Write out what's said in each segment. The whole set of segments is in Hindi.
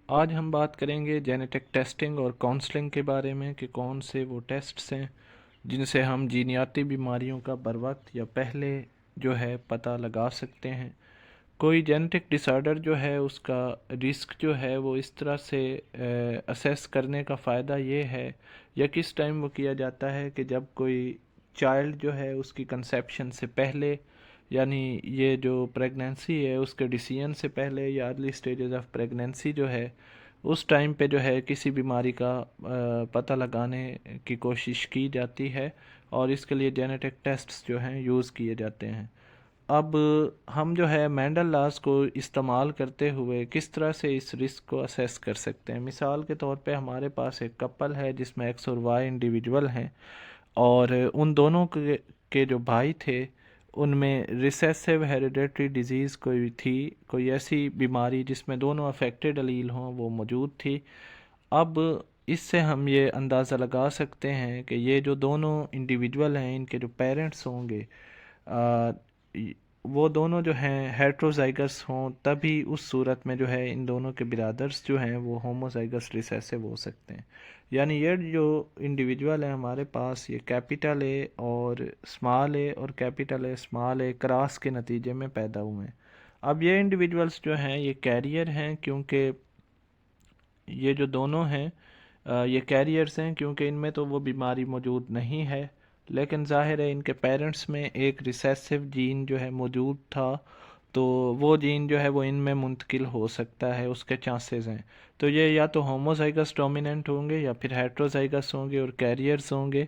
आज हम बात करेंगे जेनेटिक टेस्टिंग और काउंसलिंग के बारे में कि कौन से वो टेस्ट्स हैं जिनसे हम जीनियाती बीमारियों का बरवक्त या पहले जो है पता लगा सकते हैं। कोई जेनेटिक डिसऑर्डर जो है उसका रिस्क जो है वो इस तरह से असेस करने का फ़ायदा ये है या किस टाइम वो किया जाता है कि जब कोई चाइल्ड जो है उसकी कंसेप्शन से पहले, यानी ये जो प्रेगनेंसी है उसके डिसीजन से पहले या अर्ली स्टेजेस ऑफ प्रेगनेंसी जो है उस टाइम पे जो है किसी बीमारी का पता लगाने की कोशिश की जाती है और इसके लिए जेनेटिक टेस्ट्स जो हैं यूज़ किए जाते हैं। अब हम जो है मेंडल लॉज को इस्तेमाल करते हुए किस तरह से इस रिस्क को असेस कर सकते हैं। मिसाल के तौर पे हमारे पास एक कपल है जिसमें एक्स और वाई इंडिविजुअल हैं और उन दोनों के जो भाई थे उनमें रिसेसिव हेरिडेटरी डिजीज़ कोई थी, कोई ऐसी बीमारी जिसमें दोनों अफेक्टेड अलील हों वो मौजूद थी। अब इससे हम ये अंदाज़ा लगा सकते हैं कि ये जो दोनों इंडिविजुअल हैं इनके जो पेरेंट्स होंगे आ, वो दोनों जो हैं हेट्रोजाइगस हों, तभी उस सूरत में जो है इन दोनों के बिरादर्स जो हैं वो होमोजाइगस रिसेसिव हो सकते हैं। यानी ये जो इंडिविजुअल है हमारे पास ये कैपिटल ए और स्मॉल ए और capital A small A cross के नतीजे में पैदा हुए हैं। अब ये इंडिविजुअल्स जो हैं ये कैरियर हैं क्योंकि ये जो दोनों हैं ये कैरियर्स हैं क्योंकि इनमें तो वो बीमारी मौजूद नहीं है, लेकिन ज़ाहिर है इनके पेरेंट्स में एक रिसेसिव जीन जो है मौजूद था, तो वो जीन जो है वो इनमें मुंतकिल हो सकता है, उसके चांसेस हैं। तो ये या तो होमोजाइगस डोमिनेंट होंगे या फिर हेट्रोजाइगस होंगे और कैरियर्स होंगे,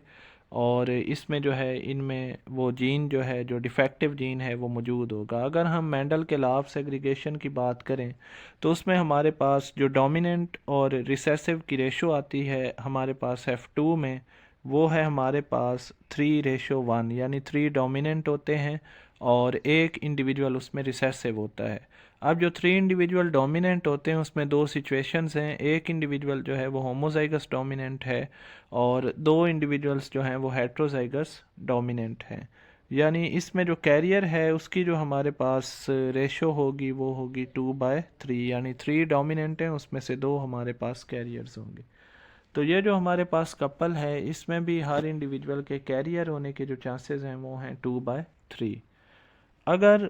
और इसमें जो है इनमें वो जीन जो है जो डिफेक्टिव जीन है वो मौजूद होगा। अगर हम मेंडल के लॉ ऑफ सेग्रीगेशन की बात करें तो उसमें हमारे पास जो डोमिनेंट और रिसेसिव की रेशो आती है हमारे पास F2 में, वो है हमारे पास 3:1, यानी 3 डोमिनेंट होते हैं और एक इंडिविजुअल उसमें रिसेसिव होता है। अब जो 3 इंडिविजुअल डोमिनेंट होते हैं उसमें दो सिचुएशंस हैं, एक इंडिविजुअल जो है वो होमोजाइगस डोमिनेंट है और दो इंडिविजुअल्स जो हैं वो हेट्रोजाइगस डोमिनेंट हैं। यानी इसमें जो कैरियर है उसकी जो हमारे पास रेशो होगी वो होगी 2/3, यानी 3 डोमिनेंट हैं उसमें से दो हमारे पास कैरियर्स होंगे। तो ये जो हमारे पास कपल है इसमें भी हर इंडिविजुअल के कैरियर होने के जो चांसेस हैं वो हैं 2/3। अगर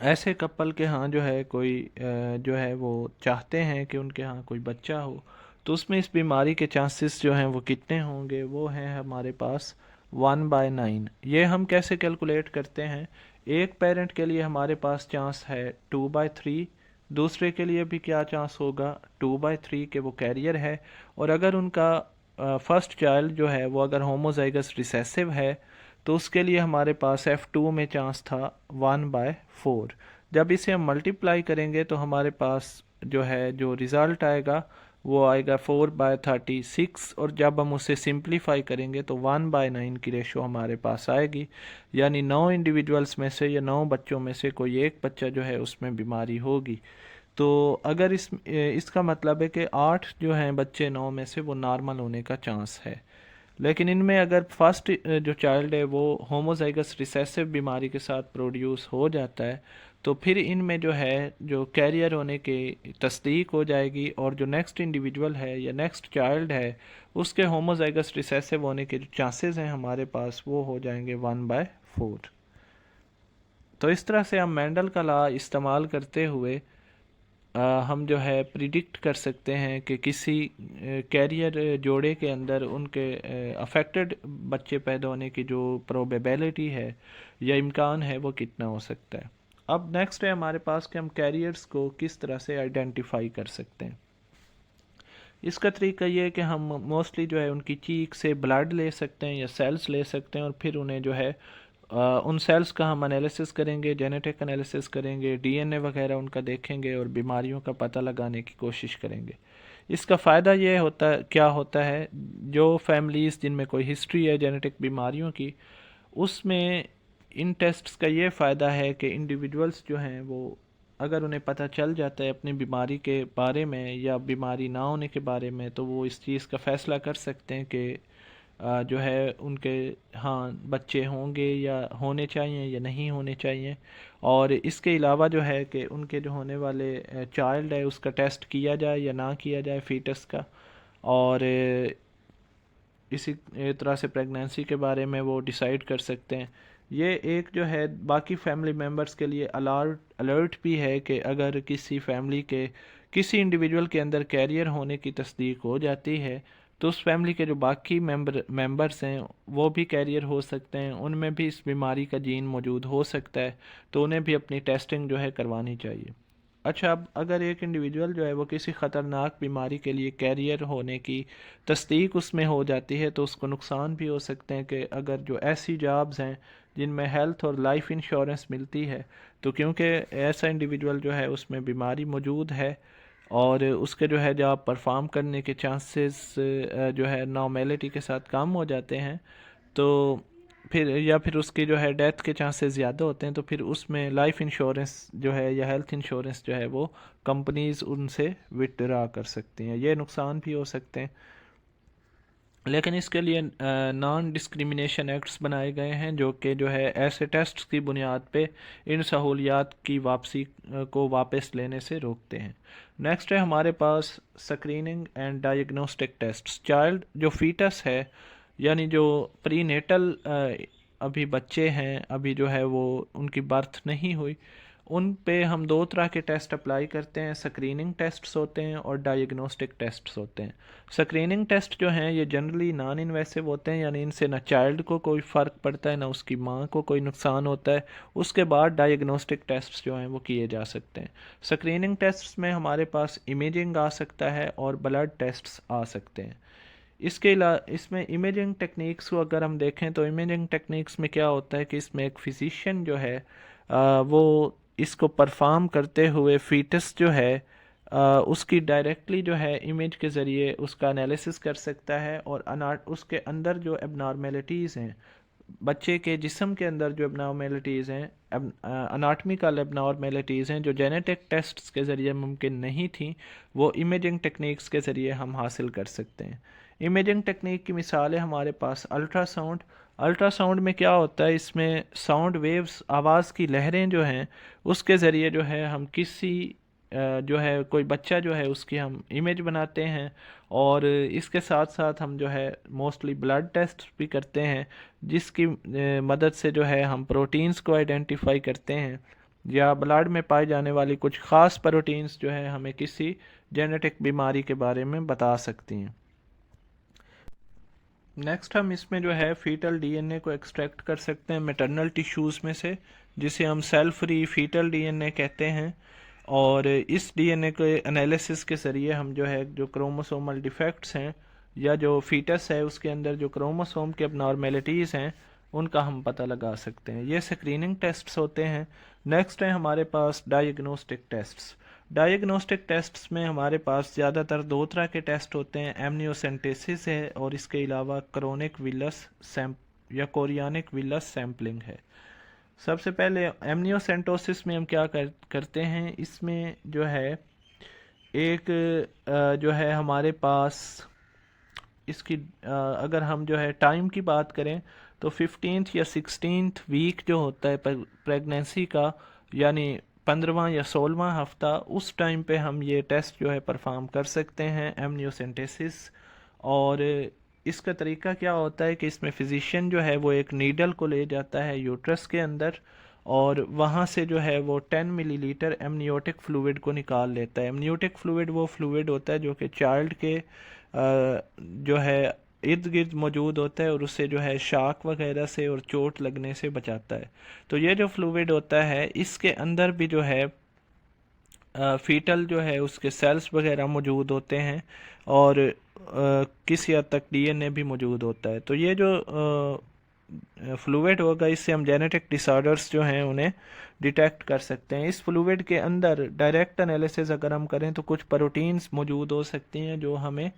ऐसे कपल के यहाँ जो है कोई जो है वो चाहते हैं कि उनके यहाँ कोई बच्चा हो, तो उसमें इस बीमारी के चांसेस जो हैं वो कितने होंगे, वो हैं हमारे पास 1/9। ये हम कैसे कैलकुलेट करते हैं, एक पेरेंट के लिए हमारे पास चांस है 2/3, दूसरे के लिए भी क्या चांस होगा 2/3 के वो कैरियर है, और अगर उनका फर्स्ट चाइल्ड जो है वो अगर होमोजाइगस रिसेसिव है तो उसके लिए हमारे पास F2 में चांस था 1/4। जब इसे हम मल्टीप्लाई करेंगे तो हमारे पास जो है जो रिज़ल्ट आएगा वो आएगा 4/36, और जब हम उसे सिंप्लीफाई करेंगे तो 1/9 की रेशो हमारे पास आएगी। यानी 9 इंडिविजुअल्स में से या 9 बच्चों में से कोई एक बच्चा जो है उसमें बीमारी होगी। तो अगर इसका मतलब है कि 8 जो हैं बच्चे 9 में से वो नॉर्मल होने का चांस है। लेकिन इनमें अगर फर्स्ट जो चाइल्ड है वो होमोजाइगस रिसेसिव बीमारी के साथ प्रोड्यूस हो जाता है तो फिर इनमें जो है जो कैरियर होने की तस्दीक हो जाएगी, और जो नेक्स्ट इंडिविजुअल है या नेक्स्ट चाइल्ड है उसके होमोजाइगस रिसेसिव होने के जो चांसेस हैं हमारे पास वो हो जाएंगे 1/4। तो इस तरह से हम मेंडल का लॉ इस्तेमाल करते हुए हम जो है प्रिडिक्ट कर सकते हैं कि किसी कैरियर जोड़े के अंदर उनके अफेक्टेड बच्चे पैदा होने की जो प्रोबेबिलिटी है या इम्कान है वो कितना हो सकता है। अब नेक्स्ट है हमारे पास कि हम कैरियर्स को किस तरह से आइडेंटिफाई कर सकते हैं। इसका तरीका ये है कि हम मोस्टली जो है उनकी चीख से ब्लड ले सकते हैं या सेल्स ले सकते हैं, और फिर उन्हें जो है उन सेल्स का हम एनालिसिस करेंगे, जेनेटिक एनालिसिस करेंगे, डीएनए वगैरह उनका देखेंगे और बीमारियों का पता लगाने की कोशिश करेंगे। इसका फ़ायदा ये होता क्या होता है, जो फैमिलीज़ जिनमें कोई हिस्ट्री है जेनेटिक बीमारियों की उसमें इन टेस्ट्स का ये फ़ायदा है कि इंडिविजुअल्स जो हैं वो अगर उन्हें पता चल जाता है अपनी बीमारी के बारे में या बीमारी ना होने के बारे में, तो वो इस चीज़ का फ़ैसला कर सकते हैं कि जो है उनके हाँ बच्चे होंगे या होने चाहिए या नहीं होने चाहिए। और इसके अलावा जो है कि उनके जो होने वाले चाइल्ड है उसका टेस्ट किया जाए या ना किया जाए फीटस का। और इसी तरह से प्रेगनेंसी के बारे में वो डिसाइड कर सकते हैं। ये एक जो है बाकी फैमिली मेम्बर्स के लिए अलर्ट भी है कि अगर किसी फैमिली के किसी इंडिविजुअल के अंदर कैरियर होने की तस्दीक हो जाती है तो उस फैमिली के जो बाकी मेंबर्स हैं वो भी कैरियर हो सकते हैं, उनमें भी इस बीमारी का जीन मौजूद हो सकता है, तो उन्हें भी अपनी टेस्टिंग जो है करवानी चाहिए। अच्छा, अब अगर एक इंडिविजुअल जो है वो किसी ख़तरनाक बीमारी के लिए कैरियर होने की तस्दीक उसमें हो जाती है तो उसको नुकसान भी हो सकते हैं कि अगर जो ऐसी जॉब्स हैं जिनमें हेल्थ और लाइफ इंश्योरेंस मिलती है, तो क्योंकि ऐसा इंडिविजुअल जो है उसमें बीमारी मौजूद है और उसके जो है जॉब परफॉर्म करने के चांसेस जो है नॉर्मेलिटी के साथ कम हो जाते हैं, तो फिर उसकी जो है डेथ के चांसेस ज़्यादा होते हैं, तो फिर उसमें लाइफ इंश्योरेंस जो है या हेल्थ इंश्योरेंस जो है वो कंपनीज़ उनसे विथड्रा कर सकती हैं। ये नुकसान भी हो सकते हैं, लेकिन इसके लिए नॉन डिस्क्रिमिनेशन एक्ट्स बनाए गए हैं जो है ऐसे टेस्ट की बुनियाद पे इन सहूलियात की वापसी को वापस लेने से रोकते हैं। नेक्स्ट है हमारे पास screening and diagnostic tests. Child जो फीटस है यानी जो प्रीनेटल अभी बच्चे हैं, अभी जो है वो उनकी बर्थ नहीं हुई, उन पे हम दो तरह के टेस्ट अप्लाई करते हैं। स्क्रीनिंग टेस्ट्स होते हैं और डायग्नोस्टिक टेस्ट्स होते हैं। स्क्रीनिंग टेस्ट जो हैं ये जनरली नॉन इन्वेसिव होते हैं, यानी इनसे ना चाइल्ड को कोई फ़र्क पड़ता है ना उसकी माँ को कोई नुकसान होता है। उसके बाद डायग्नोस्टिक टेस्ट्स जो हैं वो किए जा सकते हैं। स्क्रीनिंग टेस्ट्स में हमारे पास इमेजिंग आ सकता है और ब्लड टेस्ट्स आ सकते हैं। इसके अलावा इसमें इमेजिंग टेक्निक्स को अगर हम देखें तो इमेजिंग टेक्निक्स में क्या होता है कि इसमें एक फिजिशियन जो है वो इसको परफॉर्म करते हुए फीटस जो है उसकी डायरेक्टली जो है इमेज के ज़रिए उसका एनालिसिस कर सकता है और उसके अंदर जो एबनॉर्मेलिटीज़ हैं, बच्चे के जिस्म के अंदर जो एबनॉर्मेलिटीज़ हैं, अनाटमिकल एबनॉर्मेलिटीज़ हैं जो जेनेटिक टेस्ट्स के ज़रिए मुमकिन नहीं थी, वो इमेजिंग टेक्निक्स के ज़रिए हम हासिल कर सकते हैं। इमेजिंग टेक्निक की मिसाल है हमारे पास अल्ट्रासाउंड। अल्ट्रासाउंड में क्या होता है, इसमें साउंड वेव्स आवाज़ की लहरें जो हैं उसके ज़रिए जो है हम किसी जो है कोई बच्चा जो है उसकी हम इमेज बनाते हैं। और इसके साथ साथ हम जो है मोस्टली ब्लड टेस्ट भी करते हैं जिसकी मदद से जो है हम प्रोटीन्स को आइडेंटिफाई करते हैं या ब्लड में पाई जाने वाली कुछ ख़ास प्रोटीन्स जो है हमें किसी जेनेटिक बीमारी के बारे में बता सकती हैं। नेक्स्ट हम इसमें जो है फीटल डीएनए को एक्सट्रैक्ट कर सकते हैं मैटरनल टिश्यूज़ में से, जिसे हम सेल फ्री फीटल डीएनए कहते हैं। और इस डीएनए के एनालिसिस के ज़रिए हम जो है जो क्रोमोसोमल डिफेक्ट्स हैं या जो फीटस है उसके अंदर जो क्रोमोसोम के अबनॉर्मेलिटीज़ हैं उनका हम पता लगा सकते हैं। ये स्क्रीनिंग टेस्ट्स होते हैं। नेक्स्ट है हमारे पास डायग्नोस्टिक टेस्ट्स। डायग्नोस्टिक टेस्ट्स में हमारे पास ज़्यादातर दो तरह के टेस्ट होते हैं, एमनियोसेंटेसिस है और इसके अलावा क्रोनिक विलस या कोरियानिक विलस सैम्पलिंग है। सबसे पहले एमनियोसेंटोसिस में हम क्या करते हैं, इसमें जो है एक जो है हमारे पास इसकी अगर हम जो है टाइम की बात करें तो 15th या 16th वीक जो होता है प्रेगनेंसी का, यानी 15वां या 16वां हफ्ता, उस टाइम पे हम ये टेस्ट जो है परफॉर्म कर सकते हैं एमनियोसेंटेसिस। और इसका तरीका क्या होता है कि इसमें फिजिशियन जो है वो एक नीडल को ले जाता है यूट्रस के अंदर और वहाँ से जो है वो 10 मिलीलीटर एमनियोटिक फ्लूइड को निकाल लेता है। एमनियोटिक फ्लूइड वो फ्लूइड होता है जो कि चाइल्ड के जो है इर्द गिर्द मौजूद होता है और उससे जो है शाक वगैरह से और चोट लगने से बचाता है। तो ये जो फ्लूइड होता है इसके अंदर भी जो है फीटल जो है उसके सेल्स वगैरह मौजूद होते हैं और किसी हद तक डीएनए भी मौजूद होता है। तो ये जो फ्लूइड होगा इससे हम जेनेटिक डिसऑर्डर्स जो हैं उन्हें डिटेक्ट कर सकते हैं। इस फ्लूइड के अंदर डायरेक्ट एनालिसिस अगर हम करें तो कुछ प्रोटीन्स मौजूद हो सकती हैं जो हमें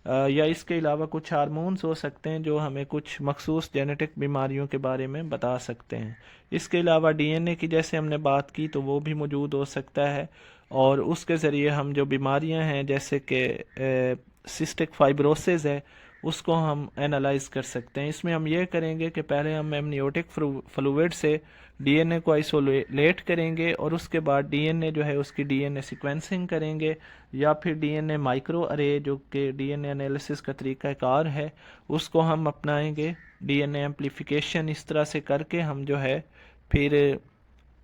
या इसके अलावा कुछ हार्मोन्स हो सकते हैं जो हमें कुछ मखसूस जेनेटिक बीमारियों के बारे में बता सकते हैं। इसके अलावा डीएनए की जैसे हमने बात की तो वो भी मौजूद हो सकता है और उसके ज़रिए हम जो बीमारियां हैं जैसे कि सिस्टिक फाइब्रोसिस है उसको हम एनालाइज कर सकते हैं। इसमें हम ये करेंगे कि पहले हम एमनियोटिक फ्लूइड से डीएनए को आइसोलेट करेंगे और उसके बाद डीएनए जो है उसकी डीएनए सीक्वेंसिंग करेंगे, या फिर डीएनए माइक्रो अरे जो कि डीएनए एनालिसिस का तरीक़ाकार है उसको हम अपनाएंगे। डीएनए एम्प्लीफिकेशन इस तरह से करके हम जो है फिर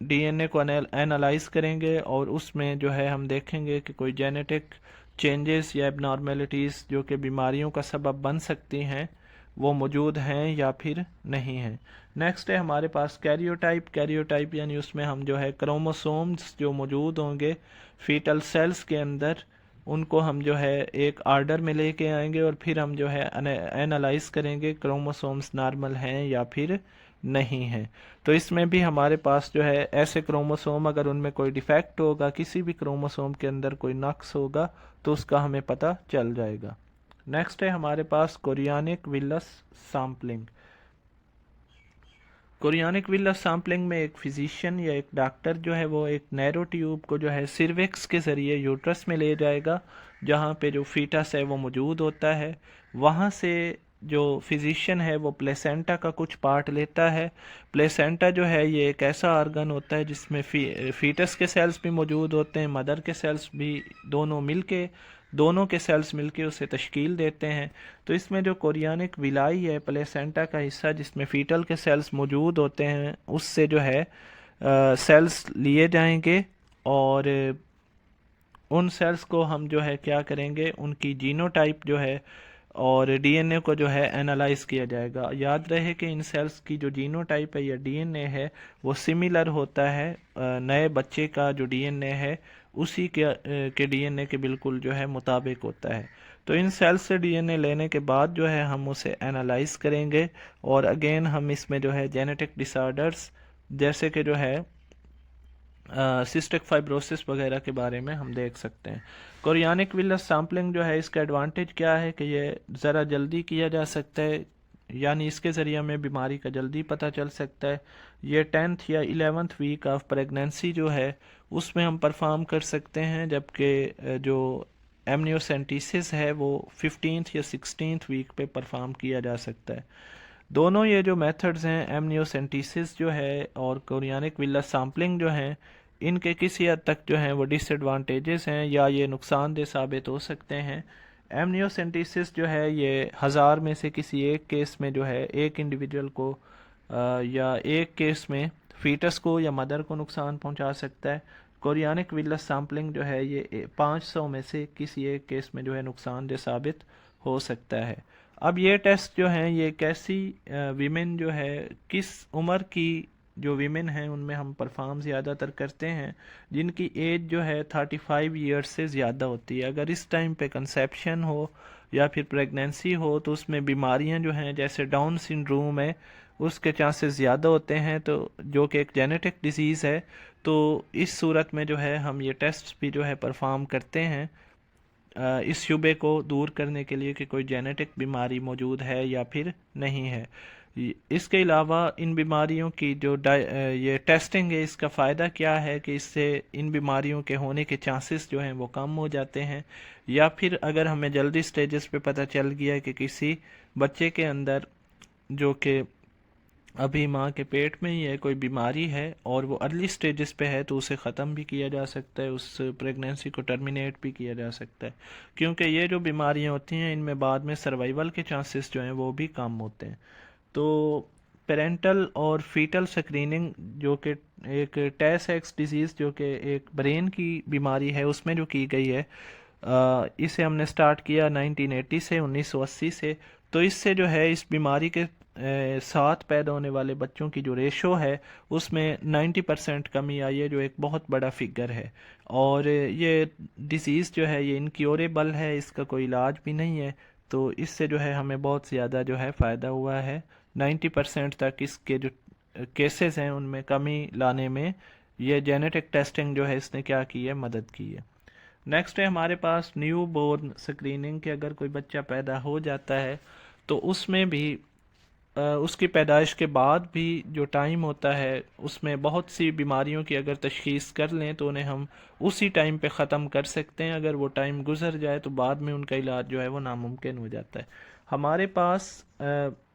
डीएनए को एनालाइज करेंगे और उसमें जो है हम देखेंगे कि कोई जेनेटिक चेंजेस या एबनॉर्मेलिटीज़ जो कि बीमारियों का सबब बन सकती हैं वो मौजूद हैं या फिर नहीं हैं। नेक्स्ट है हमारे पास कैरियोटाइप यानी उसमें हम जो है क्रोमोसोम्स जो मौजूद होंगे फीटल सेल्स के अंदर उनको हम जो है एक आर्डर में लेके आएंगे और फिर हम जो है एनालाइज करेंगे क्रोमोसोम्स नॉर्मल हैं या फिर नहीं है। तो इसमें भी हमारे पास जो है ऐसे क्रोमोसोम अगर उनमें कोई डिफेक्ट होगा, किसी भी क्रोमोसोम के अंदर कोई नक्स होगा तो उसका हमें पता चल जाएगा। नेक्स्ट है हमारे पास chorionic villus sampling. Chorionic villus sampling में एक फिजिशियन या एक डॉक्टर जो है वो एक नैरो ट्यूब को जो है सिर्विक्स के ज़रिए यूट्रस में ले जाएगा जहाँ पे जो फीटस है वो मौजूद होता है। वहाँ से जो फिजिशियन है वो प्लेसेंटा का कुछ पार्ट लेता है। प्लेसेंटा जो है ये एक ऐसा ऑर्गन होता है जिसमें फीटस के सेल्स भी मौजूद होते हैं, मदर के सेल्स भी, दोनों के सेल्स मिलके उसे तश्कील देते हैं। तो इसमें जो कोरियानिक विलाई है प्लेसेंटा का हिस्सा जिसमें फीटल के सेल्स मौजूद होते हैं उससे जो है सेल्स लिए जाएंगे और उन सेल्स को हम जो है क्या करेंगे, उनकी जीनोटाइप जो है और डीएनए को जो है एनालाइज किया जाएगा। याद रहे कि इन सेल्स की जो जीनोटाइप है या डीएनए है वो सिमिलर होता है नए बच्चे का जो डीएनए है उसी के डीएनए के बिल्कुल जो है मुताबिक होता है। तो इन सेल्स से डीएनए लेने के बाद जो है हम उसे एनालाइज करेंगे और अगेन हम इसमें जो है जेनेटिक डिसऑर्डर्स जैसे कि जो है सिस्टिक फाइब्रोसिस वगैरह के बारे में हम देख सकते हैं। कोरियानिक विलस सैम्पलिंग जो है इसका एडवांटेज क्या है कि ये ज़रा जल्दी किया जा सकता है, यानी इसके ज़रिए हमें बीमारी का जल्दी पता चल सकता है। ये 10th या 11th वीक ऑफ प्रेगनेंसी जो है उसमें हम परफॉर्म कर सकते हैं, जबकि जो एमनियोसेंटिसिस है वो 15th या 16th वीक पे परफॉर्म किया जा सकता है। दोनों ये जो मेथड्स हैं एमनियोसेंटिसिस जो है और कोरियानिक विलस सैम्पलिंग जो है इनके किसी हद तक जो हैं वो डिसएडवांटेजेस हैं या ये नुकसानदेह साबित हो सकते हैं। एमनियोसेंटिसिस जो है ये 1000 में से किसी एक केस में जो है एक इंडिविजुअल को या एक केस में फीटस को या मदर को नुकसान पहुंचा सकता है। कोरियानिक विलस सैम्पलिंग जो है ये 500 में से किसी एक केस में जो है नुकसानदेह साबित हो सकता है। अब ये टेस्ट जो हैं ये कैसी वीमेन जो है किस उम्र की जो वीमेन हैं उनमें हम परफॉर्म ज़्यादातर करते हैं जिनकी एज जो है 35 ईयर्स से ज़्यादा होती है। अगर इस टाइम पे कंसेप्शन हो या फिर प्रेगनेंसी हो तो उसमें बीमारियां जो हैं जैसे डाउन सिंड्रोम है उसके चांसेस ज़्यादा होते हैं, तो जो कि एक जेनेटिक डिजीज़ है। तो इस सूरत में जो है हम ये टेस्ट भी जो है परफॉर्म करते हैं इस शुबे को दूर करने के लिए कि कोई जेनेटिक बीमारी मौजूद है या फिर नहीं है। इसके अलावा इन बीमारियों की जो ये टेस्टिंग है इसका फ़ायदा क्या है कि इससे इन बीमारियों के होने के चांसेस जो हैं वो कम हो जाते हैं, या फिर अगर हमें जल्दी स्टेजेस पे पता चल गया है कि किसी बच्चे के अंदर जो कि अभी माँ के पेट में ही है कोई बीमारी है और वो अर्ली स्टेजेस पे है तो उसे ख़त्म भी किया जा सकता है, उस प्रेगनेंसी को टर्मिनेट भी किया जा सकता है, क्योंकि ये जो बीमारियाँ होती हैं इनमें बाद में सर्वाइवल के चांसेस जो हैं वो भी कम होते हैं। तो पेरेंटल और फीटल स्क्रीनिंग जो कि एक टेस एक्स डिजीज़ जो कि एक ब्रेन की बीमारी है उसमें जो की गई है इसे हमने स्टार्ट किया 1980 से 1980 से। तो इससे जो है इस बीमारी के साथ पैदा होने वाले बच्चों की जो रेशो है उसमें 90% कमी आई है, जो एक बहुत बड़ा फिगर है। और ये डिज़ीज़ जो है ये इनक्योरेबल है, इसका कोई इलाज भी नहीं है। तो इससे जो है हमें बहुत ज़्यादा जो है फ़ायदा हुआ है। 90% तक इसके जो केसेस हैं उनमें कमी लाने में ये जेनेटिक टेस्टिंग जो है इसने क्या की है, मदद की है। नेक्स्ट है हमारे पास न्यू बोर्न स्क्रीनिंग के अगर कोई बच्चा पैदा हो जाता है तो उसमें भी उसकी पैदाइश के बाद भी जो टाइम होता है उसमें बहुत सी बीमारियों की अगर तशख़ीस कर लें तो उन्हें हम उसी टाइम पे ख़त्म कर सकते हैं। अगर वो टाइम गुजर जाए तो बाद में उनका इलाज जो है वो नामुमकिन हो जाता है। हमारे पास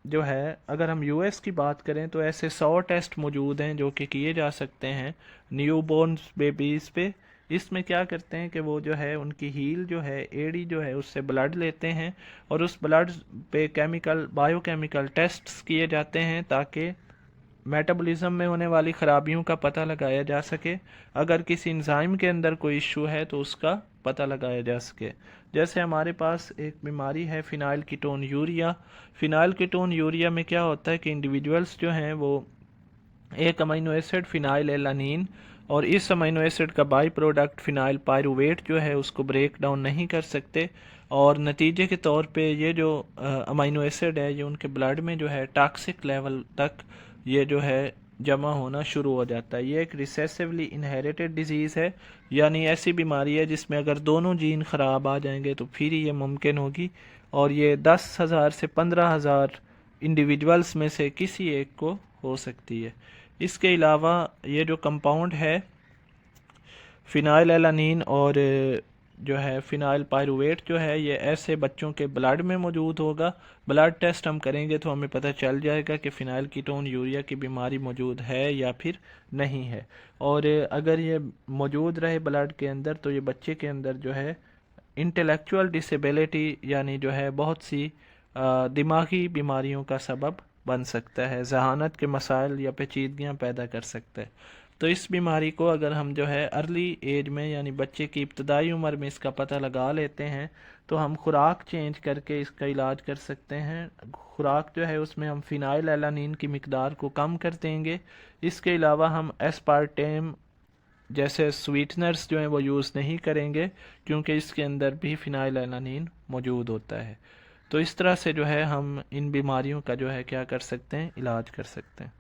जो है अगर हम यूएस की बात करें तो ऐसे 100 टेस्ट मौजूद हैं जो कि किए जा सकते हैं न्यूबॉर्न बेबीज़ पे। इसमें क्या करते हैं कि वो जो है उनकी हील जो है एड़ी जो है उससे ब्लड लेते हैं और उस ब्लड पे बायोकेमिकल टेस्ट्स किए जाते हैं ताकि मेटाबॉलिज्म में होने वाली ख़राबियों का पता लगाया जा सके। अगर किसी एंजाइम के अंदर कोई इशू है तो उसका पता लगाया जा सके। जैसे हमारे पास एक बीमारी है phenyl ketone urea. Phenyl ketone urea में क्या होता है कि इंडिविजुअल्स जो हैं वो एक अमीनो एसिड फिनाइल एलानीन और इस अमीनो एसिड का बाई प्रोडक्ट फिनाइल पायरुवेट जो है उसको ब्रेक डाउन नहीं कर सकते और नतीजे के तौर पे ये जो अमीनो एसिड है ये उनके ब्लड में जो है टॉक्सिक लेवल तक ये जो है जमा होना शुरू हो जाता है। ये एक रिसेसिवली इनहेरिटेड डिजीज़ है, यानी ऐसी बीमारी है जिसमें अगर दोनों जीन ख़राब आ जाएंगे तो फिर ये मुमकिन होगी और ये 10,000 से 15,000 इंडिविजुअल्स में से किसी एक को हो सकती है। इसके अलावा ये जो कंपाउंड है फिनाइल एलानीन और जो है फिनाइल पायरुवेट जो है ये ऐसे बच्चों के ब्लड में मौजूद होगा। ब्लड टेस्ट हम करेंगे तो हमें पता चल जाएगा कि फिनाइल कीटोन यूरिया की बीमारी मौजूद है या फिर नहीं है। और अगर ये मौजूद रहे ब्लड के अंदर तो ये बच्चे के अंदर जो है इंटेलेक्चुअल डिसेबिलिटी यानी जो है बहुत सी दिमागी बीमारियों का सबब बन सकता है, जहानत के मसाइल या पेचीदगियाँ पैदा कर सकता है। तो इस बीमारी को अगर हम जो है अर्ली एज में यानी बच्चे की इब्तदाई उम्र में इसका पता लगा लेते हैं तो हम खुराक चेंज करके इसका इलाज कर सकते हैं। खुराक जो है उसमें हम फिनाइल एलानीन की मिकदार को कम कर देंगे। इसके अलावा हम एस्पार्टेम जैसे स्वीटनर्स जो हैं वो यूज़ नहीं करेंगे क्योंकि इसके अंदर भी फिनाइल एलानीन मौजूद होता है। तो इस तरह से जो है हम इन बीमारियों का जो है क्या कर सकते हैं, इलाज कर सकते हैं।